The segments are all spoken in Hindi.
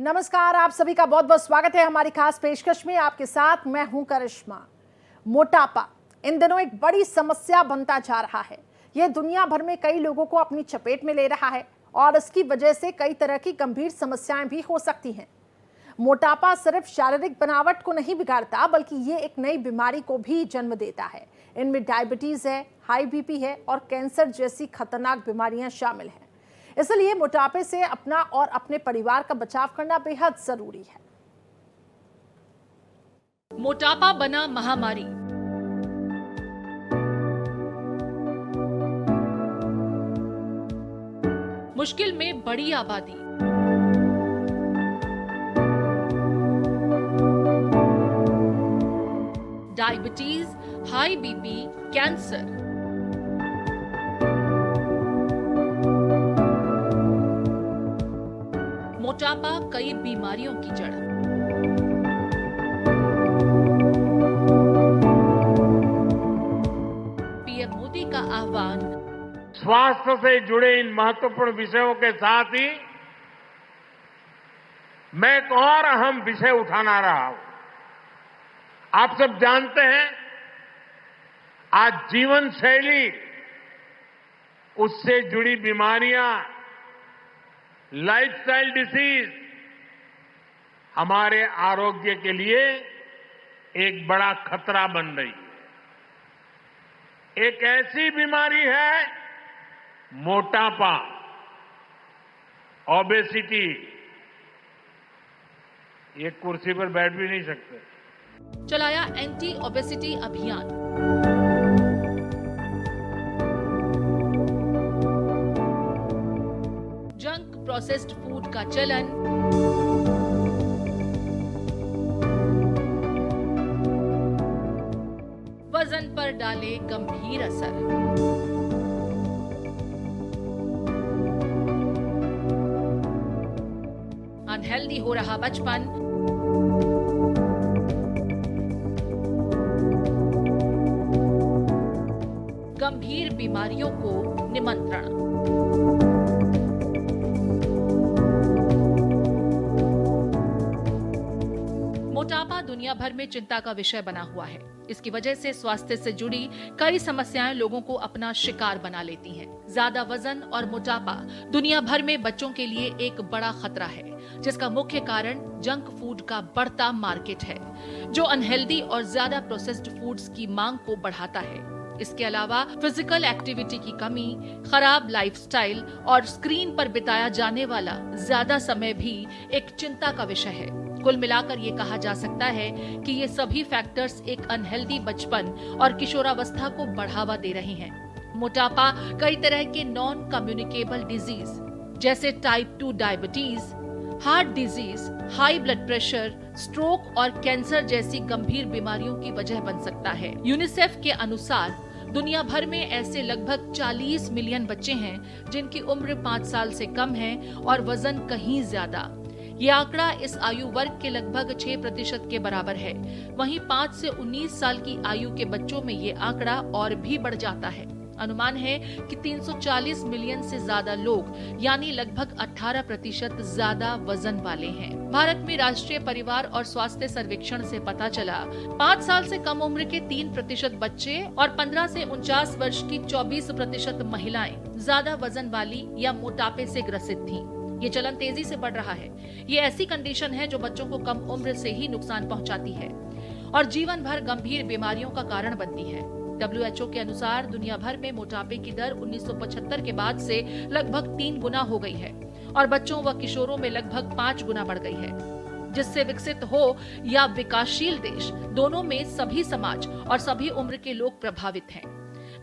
नमस्कार, आप सभी का बहुत बहुत स्वागत है हमारी खास पेशकश में। आपके साथ मैं हूं करिश्मा। मोटापा इन दिनों एक बड़ी समस्या बनता जा रहा है। यह दुनिया भर में कई लोगों को अपनी चपेट में ले रहा है और इसकी वजह से कई तरह की गंभीर समस्याएं भी हो सकती हैं। मोटापा सिर्फ शारीरिक बनावट को नहीं बिगाड़ता, बल्कि ये एक नई बीमारी को भी जन्म देता है। इनमें डायबिटीज है, हाई बीपी है और कैंसर जैसी खतरनाक बीमारियां शामिल हैं। इसलिए मोटापे से अपना और अपने परिवार का बचाव करना बेहद जरूरी है। मोटापा बना महामारी। मुश्किल में बड़ी आबादी। Diabetes, high BP, cancer. मोटापा कई बीमारियों की जड़। पीएम मोदी का आह्वान। स्वास्थ्य से जुड़े इन महत्वपूर्ण विषयों के साथ ही मैं एक और अहम विषय उठाना रहा हूं। आप सब जानते हैं, आज जीवन शैली, उससे जुड़ी बीमारियां, लाइफस्टाइल डिसीज हमारे आरोग्य के लिए एक बड़ा खतरा बन रही है। एक ऐसी बीमारी है मोटापा, ओबेसिटी। ये कुर्सी पर बैठ भी नहीं सकते। चलाया एंटी ओबेसिटी अभियान। जंक प्रोसेस्ड फूड का चलन। वजन पर डाले गंभीर असर। अनहेल्दी हो रहा बचपन। गंभीर बीमारियों को निमंत्रण। मोटापा दुनिया भर में चिंता का विषय बना हुआ है। इसकी वजह से स्वास्थ्य से जुड़ी कई समस्याएं लोगों को अपना शिकार बना लेती हैं। ज्यादा वजन और मोटापा दुनिया भर में बच्चों के लिए एक बड़ा खतरा है, जिसका मुख्य कारण जंक फूड का बढ़ता मार्केट है, जो अनहेल्दी और ज्यादा प्रोसेस्ड फूड्स की मांग को बढ़ाता है। इसके अलावा फिजिकल एक्टिविटी की कमी, खराब लाइफस्टाइल और स्क्रीन पर बिताया जाने वाला ज्यादा समय भी एक चिंता का विषय है। कुल मिलाकर ये कहा जा सकता है कि ये सभी फैक्टर्स एक अनहेल्दी बचपन और किशोरावस्था को बढ़ावा दे रहे हैं। मोटापा कई तरह के नॉन कम्युनिकेबल डिजीज जैसे type 2 diabetes, heart disease, high blood pressure, stroke और कैंसर जैसी गंभीर बीमारियों की वजह बन सकता है। यूनिसेफ के अनुसार दुनिया भर में ऐसे लगभग 40 मिलियन बच्चे हैं जिनकी उम्र 5 साल से कम है और वजन कहीं ज्यादा। ये आंकड़ा इस आयु वर्ग के लगभग 6% के बराबर है। वहीं 5 से 19 साल की आयु के बच्चों में ये आंकड़ा और भी बढ़ जाता है। अनुमान है कि 340 मिलियन से ज्यादा लोग, यानी लगभग 18% ज्यादा वजन वाले हैं। भारत में राष्ट्रीय परिवार और स्वास्थ्य सर्वेक्षण से पता चला, 5 साल से कम उम्र के 3% बच्चे और 15 से 49 वर्ष की 24% महिलाएं ज्यादा वजन वाली या मोटापे से ग्रसित थीं। ये चलन तेजी से बढ़ रहा है। ये ऐसी कंडीशन है जो बच्चों को कम उम्र से ही नुकसान पहुंचाती है और जीवन भर गंभीर बीमारियों का कारण बनती है। WHO के अनुसार दुनिया भर में मोटापे की दर 1975 के बाद से लगभग 3 गुना हो गई है और बच्चों व किशोरों में लगभग 5 गुना बढ़ गई है, जिससे विकसित हो या विकासशील देश, दोनों में सभी समाज और सभी उम्र के लोग प्रभावित हैं।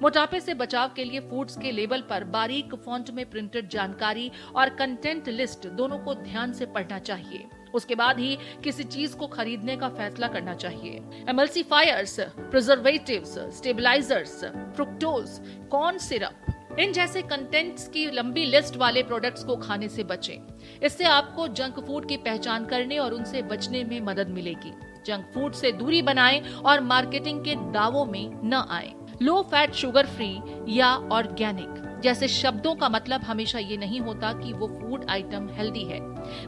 मोटापे से बचाव के लिए फूड्स के लेबल पर बारीक फॉन्ट में प्रिंटेड जानकारी और कंटेंट लिस्ट दोनों को ध्यान से पढ़ना चाहिए। उसके बाद ही किसी चीज को खरीदने का फैसला करना चाहिए। Emulsifiers, preservatives, stabilizers, fructose, corn syrup, इन जैसे कंटेंट्स की लंबी लिस्ट वाले प्रोडक्ट्स को खाने से बचें। इससे आपको जंक फूड की पहचान करने और उनसे बचने में मदद मिलेगी। जंक फूड से दूरी बनाएं और मार्केटिंग के दावों में न आएं। लो फैट, शुगर फ्री या ऑर्गेनिक जैसे शब्दों का मतलब हमेशा ये नहीं होता कि वो फूड आइटम हेल्दी है।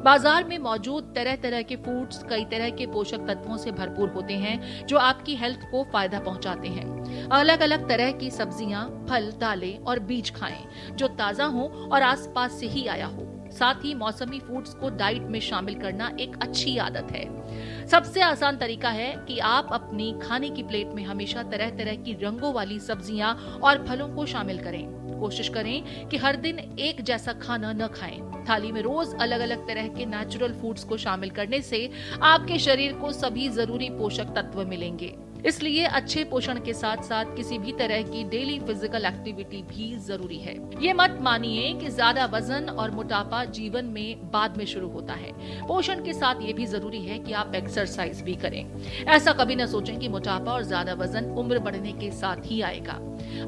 बाजार में मौजूद तरह तरह के फूड्स कई तरह के पोषक तत्वों से भरपूर होते हैं जो आपकी हेल्थ को फायदा पहुंचाते हैं। अलग अलग तरह की सब्जियां, फल, दालें और बीज खाएं जो ताजा हो और आसपास से ही आया हो। साथ ही मौसमी फूड्स को डाइट में शामिल करना एक अच्छी आदत है। सबसे आसान तरीका है कि आप अपनी खाने की प्लेट में हमेशा तरह तरह की रंगों वाली सब्जियां और फलों को शामिल करें। कोशिश करें कि हर दिन एक जैसा खाना न खाएं। थाली में रोज अलग अलग तरह के नेचुरल फूड्स को शामिल करने से आपके शरीर को सभी जरूरी पोषक तत्व मिलेंगे। इसलिए अच्छे पोषण के साथ साथ किसी भी तरह की डेली फिजिकल एक्टिविटी भी जरूरी है। ये मत मानिए कि ज्यादा वजन और मोटापा जीवन में बाद में शुरू होता है। पोषण के साथ ये भी जरूरी है कि आप एक्सरसाइज भी करें। ऐसा कभी न सोचें कि मोटापा और ज्यादा वजन उम्र बढ़ने के साथ ही आएगा।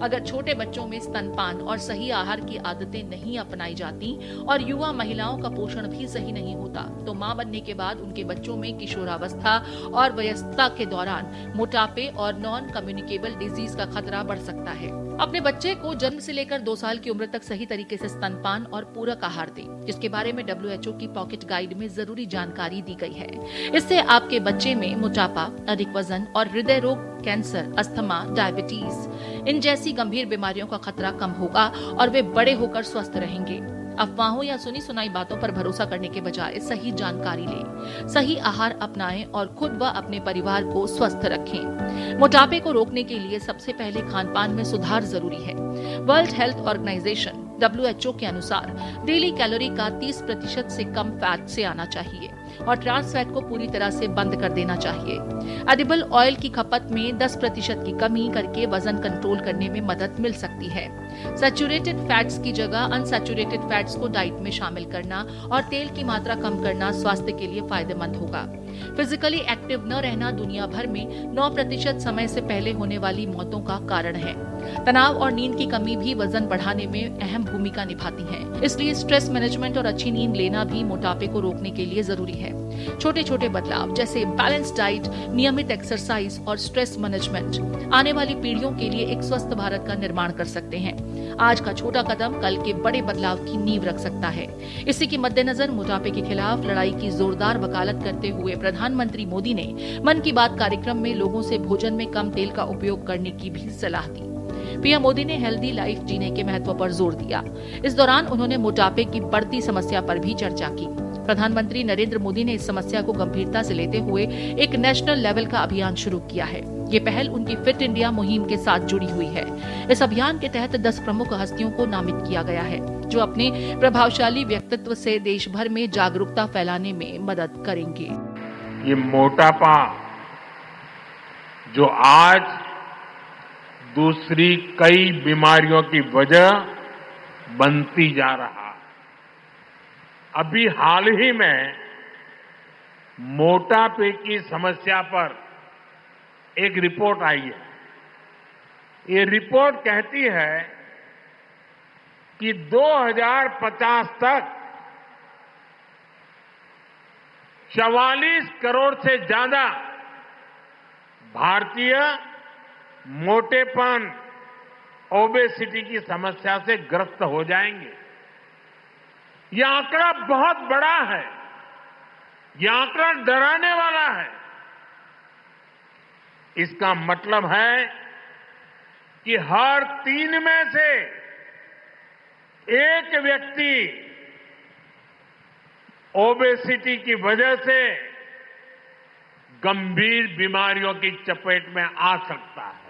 अगर छोटे बच्चों में स्तनपान और सही आहार की आदतें नहीं अपनाई जाती और युवा महिलाओं का पोषण भी सही नहीं होता तो मां बनने के बाद उनके बच्चों में किशोरावस्था और वयस्कता के दौरान मोटापे और नॉन कम्युनिकेबल डिजीज का खतरा बढ़ सकता है। अपने बच्चे को जन्म से लेकर 2 साल की उम्र तक सही तरीके से स्तनपान और पूरक आहार दें, जिसके बारे में WHO की पॉकेट गाइड में जरूरी जानकारी दी गई है। इससे आपके बच्चे में मोटापा, अधिक वजन और हृदय रोग, कैंसर, अस्थमा, डायबिटीज इन जैसी गंभीर बीमारियों का खतरा कम होगा और वे बड़े होकर स्वस्थ रहेंगे। अफवाहों या सुनी सुनाई बातों पर भरोसा करने के बजाय सही जानकारी लें, सही आहार अपनाएं और खुद व अपने परिवार को स्वस्थ रखें। मोटापे को रोकने के लिए सबसे पहले खानपान में सुधार जरूरी है। वर्ल्ड हेल्थ ऑर्गेनाइजेशन WHO के अनुसार डेली कैलोरी का 30% से कम फैट से आना चाहिए और ट्रांस फैट को पूरी तरह से बंद कर देना चाहिए। एडिबल ऑयल की खपत में 10% की कमी करके वजन कंट्रोल करने में मदद मिल सकती है। सैचुरेटेड फैट्स की जगह अनसैचुरेटेड फैट्स को डाइट में शामिल करना और तेल की मात्रा कम करना स्वास्थ्य के लिए फायदेमंद होगा। फिजिकली एक्टिव न रहना दुनिया भर में 9% समय से पहले होने वाली मौतों का कारण है। तनाव और नींद की कमी भी वजन बढ़ाने में अहम भूमिका निभाती है। इसलिए स्ट्रेस मैनेजमेंट और अच्छी नींद लेना भी मोटापे को रोकने के लिए जरूरी है। छोटे छोटे बदलाव जैसे बैलेंस डाइट, नियमित एक्सरसाइज और स्ट्रेस मैनेजमेंट आने वाली पीढ़ियों के लिए एक स्वस्थ भारत का निर्माण कर सकते हैं। आज का छोटा कदम कल के बड़े बदलाव की नींव रख सकता है। इसी के मद्देनजर मोटापे के खिलाफ लड़ाई की जोरदार वकालत करते हुए प्रधानमंत्री मोदी ने मन की बात कार्यक्रम में लोगों से भोजन में कम तेल का उपयोग करने की भी सलाह दी। पीएम मोदी ने हेल्दी लाइफ जीने के महत्व पर जोर दिया। इस दौरान उन्होंने मोटापे की बढ़ती समस्या पर भी चर्चा की। प्रधानमंत्री नरेंद्र मोदी ने इस समस्या को गंभीरता से लेते हुए एक नेशनल लेवल का अभियान शुरू किया है। ये पहल उनकी फिट इंडिया मुहिम के साथ जुड़ी हुई है। इस अभियान के तहत 10 प्रमुख हस्तियों को नामित किया गया है जो अपने प्रभावशाली व्यक्तित्व से देश भर में जागरूकता फैलाने में मदद करेंगे। ये मोटापा जो आज दूसरी कई बीमारियों की वजह बनती जा रहा है। अभी हाल ही में मोटापे की समस्या पर एक रिपोर्ट आई है। ये रिपोर्ट कहती है कि 2050 तक 44 करोड़ से ज्यादा भारतीय मोटेपन, ओबेसिटी की समस्या से ग्रस्त हो जाएंगे। यह आंकड़ा बहुत बड़ा है। यह आंकड़ा डराने वाला है। इसका मतलब है कि हर 3 में से एक व्यक्ति ओबेसिटी की वजह से गंभीर बीमारियों की चपेट में आ सकता है।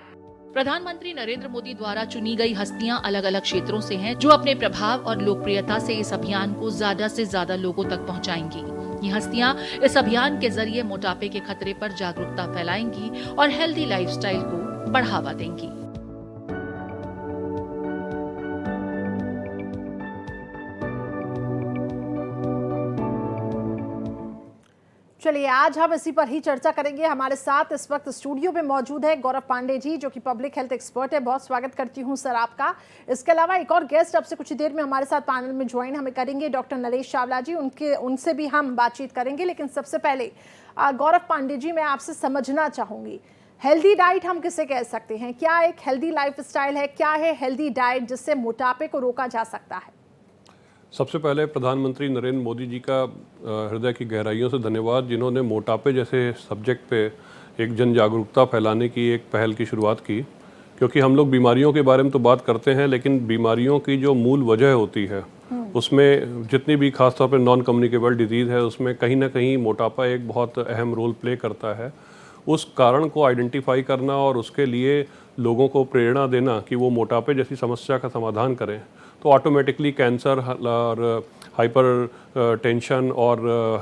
प्रधानमंत्री नरेंद्र मोदी द्वारा चुनी गई हस्तियां अलग अलग क्षेत्रों से हैं जो अपने प्रभाव और लोकप्रियता से इस अभियान को ज्यादा से ज्यादा लोगों तक पहुंचाएंगी। ये हस्तियां इस अभियान के जरिए मोटापे के खतरे पर जागरूकता फैलाएंगी और हेल्दी लाइफस्टाइल को बढ़ावा देंगी। चलिए आज हम इसी पर ही चर्चा करेंगे। हमारे साथ इस वक्त स्टूडियो में मौजूद है गौरव पांडे जी जो कि पब्लिक हेल्थ एक्सपर्ट है। बहुत स्वागत करती हूं सर आपका। इसके अलावा एक और गेस्ट अब से कुछ देर में हमारे साथ पैनल में ज्वाइन हमें करेंगे, डॉक्टर नरेश चावला जी। उनसे भी हम बातचीत करेंगे। लेकिन सबसे पहले गौरव पांडे जी, मैं आपसे समझना चाहूंगी हेल्दी डाइट हम किसे कह सकते हैं? क्या एक हेल्दी लाइफस्टाइल है? क्या है हेल्दी डाइट जिससे मोटापे को रोका जा सकता है? सबसे पहले प्रधानमंत्री नरेंद्र मोदी जी का हृदय की गहराइयों से धन्यवाद, जिन्होंने मोटापे जैसे सब्जेक्ट पे एक जन जागरूकता फैलाने की एक पहल की शुरुआत की। क्योंकि हम लोग बीमारियों के बारे में तो बात करते हैं, लेकिन बीमारियों की जो मूल वजह होती है उसमें जितनी भी खासतौर पर नॉन कम्युनिकेबल डिजीज़ है उसमें कहीं ना कहीं मोटापा एक बहुत अहम रोल प्ले करता है। उस कारण को आइडेंटिफाई करना और उसके लिए लोगों को प्रेरणा देना कि वो मोटापे जैसी समस्या का समाधान करें, तो ऑटोमेटिकली कैंसर और हाइपर टेंशन और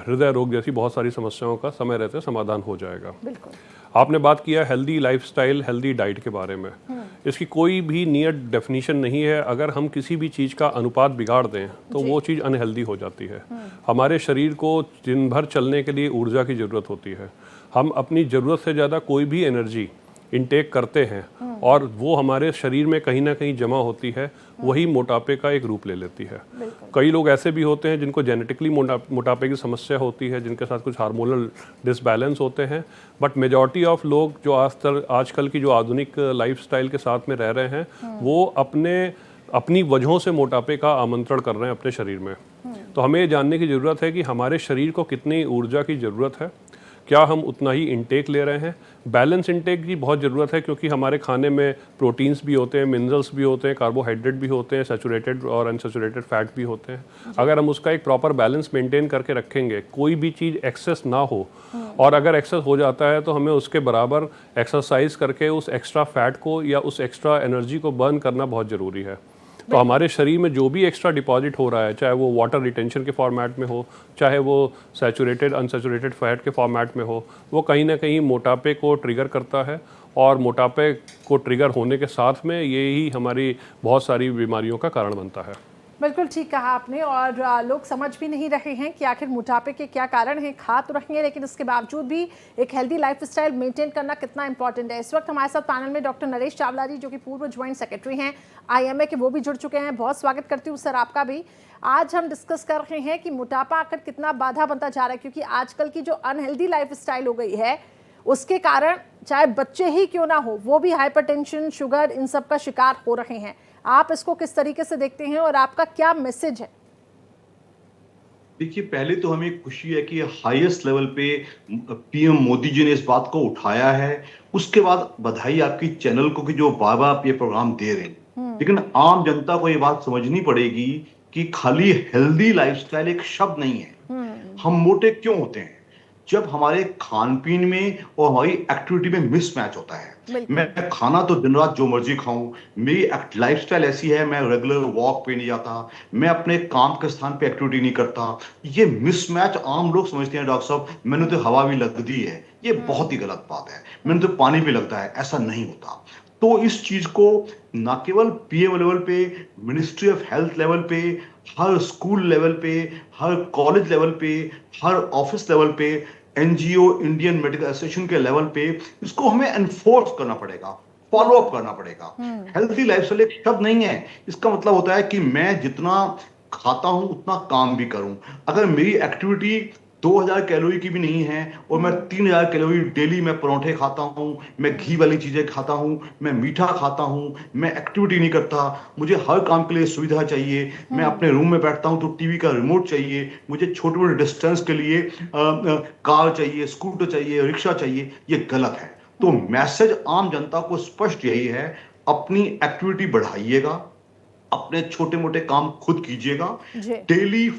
हृदय रोग जैसी बहुत सारी समस्याओं का समय रहते समाधान हो जाएगा। बिल्कुल। आपने बात किया हेल्दी लाइफस्टाइल, हेल्दी डाइट के बारे में। इसकी कोई भी नियत डेफिनेशन नहीं है। अगर हम किसी भी चीज़ का अनुपात बिगाड़ दें तो वो चीज़ अनहेल्दी हो जाती है। हमारे शरीर को दिन भर चलने के लिए ऊर्जा की ज़रूरत होती है। हम अपनी ज़रूरत से ज़्यादा कोई भी एनर्जी इनटेक करते हैं और वो हमारे शरीर में कहीं ना कहीं जमा होती है, वही मोटापे का एक रूप ले लेती है। कई लोग ऐसे भी होते हैं जिनको जेनेटिकली मोटापे की समस्या होती है, जिनके साथ कुछ हार्मोनल डिसबैलेंस होते हैं, बट मेजॉरिटी ऑफ लोग जो आजकल की जो आधुनिक लाइफस्टाइल के साथ में रह रहे हैं वो अपनी वजहों से मोटापे का आमंत्रण कर रहे हैं अपने शरीर में। तो हमें ये जानने की ज़रूरत है कि हमारे शरीर को कितनी ऊर्जा की ज़रूरत है, क्या हम उतना ही इंटेक ले रहे हैं। बैलेंस इंटेक की बहुत ज़रूरत है, क्योंकि हमारे खाने में प्रोटीन्स भी होते हैं, मिनरल्स भी होते हैं, कार्बोहाइड्रेट भी होते हैं, सैचुरेटेड और अनसैचुरेटेड फैट भी होते हैं। अगर हम उसका एक प्रॉपर बैलेंस मेंटेन करके रखेंगे, कोई भी चीज़ एक्सेस ना हो, और अगर एक्सेस हो जाता है तो हमें उसके बराबर एक्सरसाइज करके उस एक्स्ट्रा फैट को या उस एक्स्ट्रा एनर्जी को बर्न करना बहुत ज़रूरी है। तो हमारे शरीर में जो भी एक्स्ट्रा डिपॉजिट हो रहा है, चाहे वो वाटर रिटेंशन के फॉर्मेट में हो, चाहे वो सैचुरेटेड अनसैचुरेटेड फैट के फॉर्मेट में हो, वो कहीं ना कहीं मोटापे को ट्रिगर करता है। और मोटापे को ट्रिगर होने के साथ में यही हमारी बहुत सारी बीमारियों का कारण बनता है। बिल्कुल ठीक कहा आपने। और लोग समझ भी नहीं रहे हैं कि आखिर मोटापे के क्या कारण हैं। खा तो रहेंगे लेकिन इसके बावजूद भी एक हेल्दी लाइफस्टाइल मेंटेन करना कितना इंपॉर्टेंट है। इस वक्त हमारे साथ पैनल में डॉक्टर नरेश चावला जी, जो कि पूर्व ज्वाइंट सेक्रेटरी हैं IMA के, वो भी जुड़ चुके हैं। बहुत स्वागत करती हूँ सर आपका भी। आज हम डिस्कस कर रहे हैं कि मोटापा आखिर कितना बाधा बनता जा रहा है, क्योंकि आजकल की जो अनहेल्दी लाइफस्टाइल हो गई है उसके कारण चाहे बच्चे ही क्यों ना हो वो भी हाइपरटेंशन, शुगर, इन सब का शिकार हो रहे हैं। आप इसको किस तरीके से देखते हैं और आपका क्या मैसेज है? देखिए, पहले तो हमें खुशी है कि हाईएस्ट लेवल पे PM मोदी जी ने इस बात को उठाया है। उसके बाद बधाई आपकी चैनल को कि जो बार बार आप ये प्रोग्राम दे रहे हैं। लेकिन आम जनता को ये बात समझनी पड़ेगी कि खाली हेल्दी लाइफस्टाइल एक शब्द नहीं है। हम मोटे क्यों होते हैं? जब हमारे खान पीन में और हमारी एक्टिविटी में मिसमैच होता है। मैं खाना तो दिन रात जो मर्जी खाऊं, मेरी लाइफस्टाइल ऐसी है, मैं रेगुलर वॉक पे नहीं जाता, मैं अपने काम के स्थान पे एक्टिविटी नहीं करता। ये मिसमैच आम लोग समझते हैं डॉक्टर साहब मैंने तो हवा भी लगती है। ये बहुत ही गलत बात है। मैंने तो पानी भी लगता है, ऐसा नहीं होता। तो इस चीज को ना केवल PM लेवल पे, मिनिस्ट्री ऑफ हेल्थ लेवल पे, हर स्कूल लेवल पे, हर कॉलेज लेवल पे, हर ऑफिस लेवल पे, NGO इंडियन मेडिकल एसोसिएशन के लेवल पे इसको हमें एनफोर्स करना पड़ेगा, फॉलो अप करना पड़ेगा। हेल्थी लाइफस्टाइल एक शब्द नहीं है। इसका मतलब होता है कि मैं जितना खाता हूं उतना काम भी करूं। अगर मेरी एक्टिविटी 2000 कैलोरी की भी नहीं है और मैं 3000 कैलोरी डेली मैं परोठे खाता हूं, मैं घी वाली चीजें खाता हूं, मैं मीठा खाता हूं, मैं एक्टिविटी नहीं करता, मुझे हर काम के लिए सुविधा चाहिए, मैं अपने रूम में बैठता हूं तो टीवी का रिमोट चाहिए, मुझे छोटे मोटे डिस्टेंस के लिए कार चाहिए, स्कूटर चाहिए, रिक्शा चाहिए, ये गलत है। तो मैसेज आम जनता को स्पष्ट यही है, अपनी एक्टिविटी बढ़ाइएगा, अपने छोटे मोटे काम खुद कीजिएगा। डेली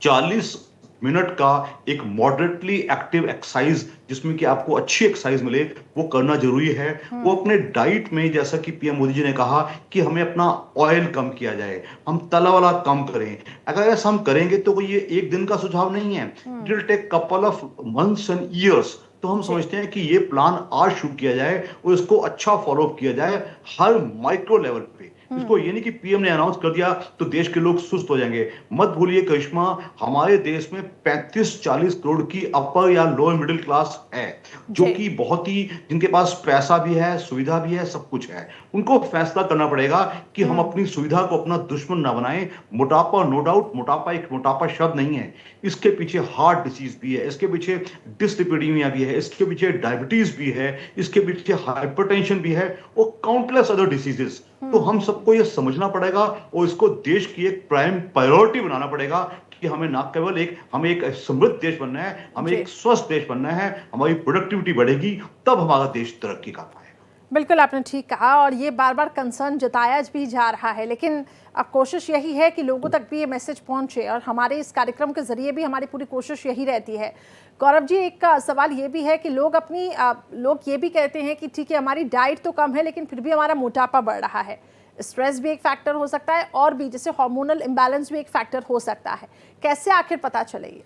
40 मिनट का एक मॉडरेटली एक्टिव एक्सरसाइज जिसमें कि आपको अच्छी एक्सरसाइज मिले वो करना जरूरी है। वो अपने डाइट में, जैसा कि PM मोदी जी ने कहा कि हमें अपना ऑयल कम किया जाए, हम तला वाला कम करें। अगर ऐसा हम करेंगे तो ये एक दिन का सुझाव नहीं है, it will take couple of months and years. तो हम समझते हैं कि ये प्लान आज शुरू किया जाए और इसको अच्छा फॉलो अप किया जाए हर माइक्रो लेवल पे। इसको ये नहीं कि पीएम ने अनाउंस कर दिया तो देश के लोग सुस्त हो जाएंगे। मत भूलिए करिश्मा, हमारे देश में 35-40 करोड़ की अपर या लोअर मिडिल क्लास है, जो कि बहुत ही, जिनके पास पैसा भी है, सुविधा भी है, सब कुछ है। उनको फैसला करना पड़ेगा कि हम अपनी सुविधा को अपना दुश्मन ना बनाएं। मोटापा, नो डाउट, मोटापा एक मोटापा शब्द नहीं है, इसके पीछे हार्ट डिसीज भी है, इसके पीछे डिसलिपिडीमिया भी है, इसके पीछे डायबिटीज भी है, इसके पीछे हाइपरटेंशन भी है और काउंटलेस अदर डिसीजेस। तो हम सबको ये समझना पड़ेगा और इसको देश की एक प्राइम प्रायोरिटी बनाना पड़ेगा कि हमें ना केवल हमें एक समृद्ध देश बनना है, हमें एक स्वस्थ देश बनना है। हमारी प्रोडक्टिविटी बढ़ेगी तब हमारा देश तरक्की कर पाएगा। बिल्कुल आपने ठीक कहा, और ये बार बार कंसर्न जताया भी जा रहा है, लेकिन अब कोशिश यही है कि लोगों तक भी ये मैसेज पहुंचे, और हमारे इस कार्यक्रम के जरिए भी हमारी पूरी कोशिश यही रहती है। गौरव जी, एक सवाल ये भी है कि लोग ये भी कहते हैं कि ठीक है, हमारी डाइट तो कम है लेकिन फिर भी हमारा मोटापा बढ़ रहा है। स्ट्रेस भी एक फैक्टर हो सकता है, और भी जैसे हार्मोनल इम्बैलेंस भी एक फैक्टर हो सकता है। कैसे आखिर पता चले ये?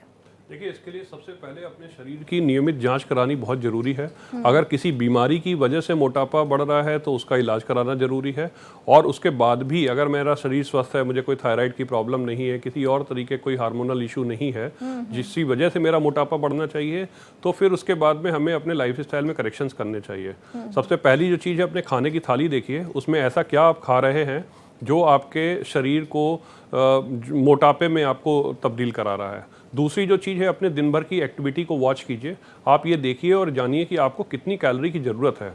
देखिए, इसके लिए सबसे पहले अपने शरीर की नियमित जांच करानी बहुत ज़रूरी है। अगर किसी बीमारी की वजह से मोटापा बढ़ रहा है तो उसका इलाज कराना ज़रूरी है, और उसके बाद भी अगर मेरा शरीर स्वस्थ है, मुझे कोई थायराइड की प्रॉब्लम नहीं है, किसी और तरीके कोई हार्मोनल इशू नहीं है जिसकी वजह से मेरा मोटापा बढ़ना चाहिए, तो फिर उसके बाद में हमें अपने लाइफस्टाइल में करेक्शंस करने चाहिए। सबसे पहली जो चीज़ है, अपने खाने की थाली देखिए, उसमें ऐसा क्या आप खा रहे हैं जो आपके शरीर को मोटापे में आपको तब्दील करा रहा है। दूसरी जो चीज़ है, अपने दिन भर की एक्टिविटी को वॉच कीजिए। आप ये देखिए और जानिए कि आपको कितनी कैलोरी की ज़रूरत है।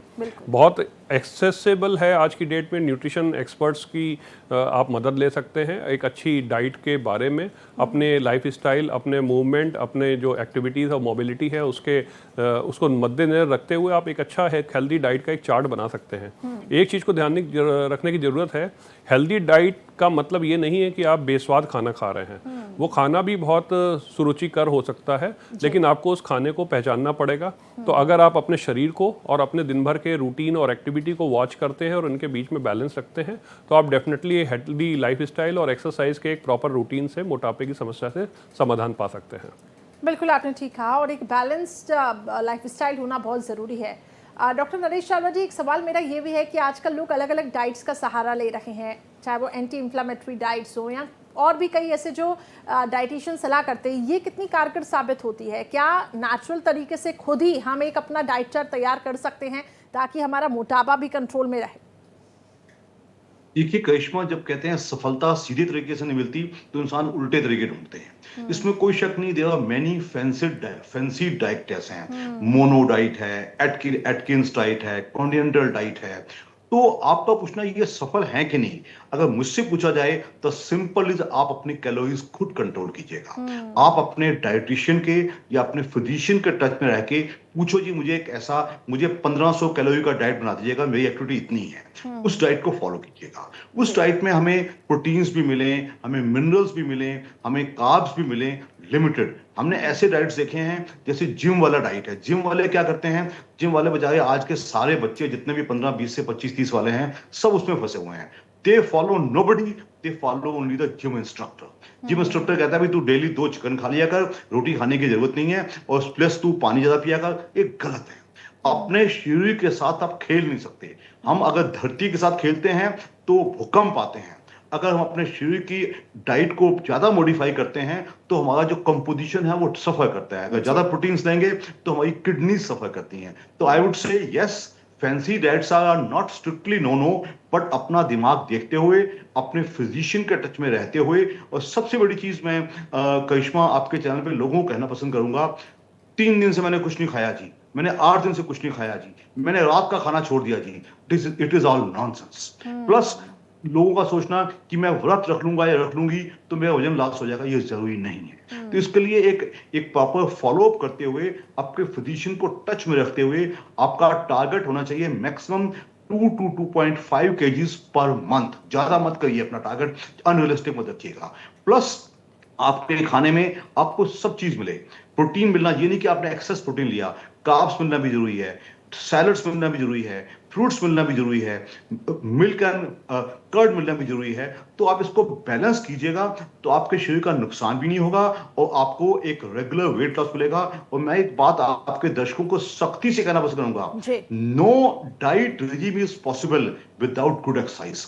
बहुत एक्सेसिबल है आज की डेट में, न्यूट्रिशन एक्सपर्ट्स की आप मदद ले सकते हैं एक अच्छी डाइट के बारे में। अपने लाइफस्टाइल, अपने मूवमेंट, अपने जो एक्टिविटीज़ और मोबिलिटी है उसको मद्देनजर रखते हुए आप एक अच्छा हेल्दी डाइट का एक चार्ट बना सकते हैं। एक चीज़ को ध्यान रखने की ज़रूरत है, हेल्दी डाइट का मतलब ये नहीं है कि आप बेस्वाद खाना खा रहे हैं। वो खाना भी बहुत सुरुचिकर हो सकता है, लेकिन आपको उस खाने को पहचानना पड़ेगा। तो अगर आप अपने शरीर को और अपने दिन भर के रूटीन और एक्टिविटी को वॉच करते हैं और उनके बीच में बैलेंस रखते हैं, तो आप डेफिनेटली हेल्दी लाइफस्टाइल और एक्सरसाइज के एक प्रॉपर रूटीन से मोटापे की समस्या से समाधान पा सकते हैं। बिल्कुल आपने ठीक कहा, और एक बैलेंस्ड लाइफस्टाइल होना बहुत ज़रूरी है। डॉक्टर नरेश चावला जी, एक सवाल मेरा ये भी है कि आजकल लोग अलग अलग डाइट्स का सहारा ले रहे हैं, चाहे वो एंटी इन्फ्लामेटरी डाइट्स हो या और भी कई ऐसे जो डाइटिशियन सलाह करते हैं, ये कितनी कारगर साबित होती है? क्या नेचुरल तरीके से खुद ही हम एक अपना डाइट चार्ट तैयार कर सकते हैं ताकि हमारा मोटापा भी कंट्रोल में रहे? देखिए करिश्मा, जब कहते हैं सफलता सीधे तरीके से नहीं मिलती तो इंसान उल्टे तरीके ढूंढते हैं। इसमें कोई शक नहीं, there are many fancy diet ऐसे हैं। मोनो डाइट है, एटकिंस डाइट है, कॉन्टिनेंटल डाइट है। तो आपका पूछना ये सफल है कि नहीं, अगर मुझसे पूछा जाए तो सिंपल इज, आप अपनी कैलोरीज खुद कंट्रोल कीजिएगा। आप अपने डाइटिशियन के या अपने फिजिशियन के टच में रह के पूछो, जी मुझे 1500 कैलोरी का डाइट बना दीजिएगा, मेरी एक्टिविटी इतनी है। उस डाइट को फॉलो कीजिएगा। उस डाइट में हमें प्रोटीन्स भी मिले, हमें मिनरल्स भी मिले, हमें कार्ब्स भी मिले लिमिटेड। हमने ऐसे डाइट्स देखे हैं जैसे जिम वाला डाइट है। जिम वाले क्या करते हैं, जिम वाले बजाय आज के सारे बच्चे जितने भी 15, 20 से 25, 30 वाले हैं, सब उसमें फंसे हुए हैं। They follow nobody, they follow only the gym instructor. Gym instructor कहता है भाई तू डेली 2 चिकन खा लिया कर, रोटी खाने की जरूरत नहीं है, और प्लस तू पानी ज्यादा पिया कर। ये गलत है। अपने शरीर के साथ आप खेल नहीं सकते। हम अगर धरती के साथ खेलते हैं तो भूकंप आते हैं। अगर हम अपने शरीर की डाइट को ज्यादा मॉडिफाई करते हैं तो हमारा जो कंपोजिशन है वो सफर करता है। अगर ज्यादा प्रोटीन्स लेंगे तो हमारी किडनी सफर करती हैं। तो I would say yes, fancy diets are not strictly no, but अपना दिमाग देखते हुए, अपने फिजिशियन के टच में रहते हुए। और सबसे बड़ी चीज मैं करिश्मा आपके चैनल पे लोगों को कहना पसंद करूंगा, 3 दिन से मैंने कुछ नहीं खाया जी, मैंने 8 दिन से कुछ नहीं खाया जी, मैंने रात का खाना छोड़ दिया जी, it is all nonsense. Plus लोगों का सोचना कि मैं व्रत रख लूंगा या रख लूंगी तो मेरा वजन लॉस हो जाएगा, ये जरूरी नहीं है। तो इसके लिए एक प्रॉपर फॉलोअप करते हुए, आपके फिजिशियन को टच में रखते हुए, आपका टारगेट होना चाहिए maximum 2 to 2.5 kgs per month. ज्यादा मत करिए, अपना टारगेट अनरियलिस्टिक मत रखिएगा। प्लस आपके खाने में आपको सब चीज मिले, प्रोटीन मिलना, ये नहीं कि आपने एक्सेस प्रोटीन लिया, कार्ब्स मिलना भी जरूरी है, सैलड्स मिलना भी जरूरी है, फ्रूट्स मिलना भी जरूरी है, मिल्क एंड कर्ड मिलना भी जरूरी है। तो आप इसको बैलेंस कीजिएगा तो आपके शरीर का नुकसान भी नहीं होगा और आपको एक रेगुलर वेट लॉस मिलेगा। और मैं एक बात आपके दर्शकों को सख्ती से कहना पसंद करूंगा, no diet regime is possible without good exercise.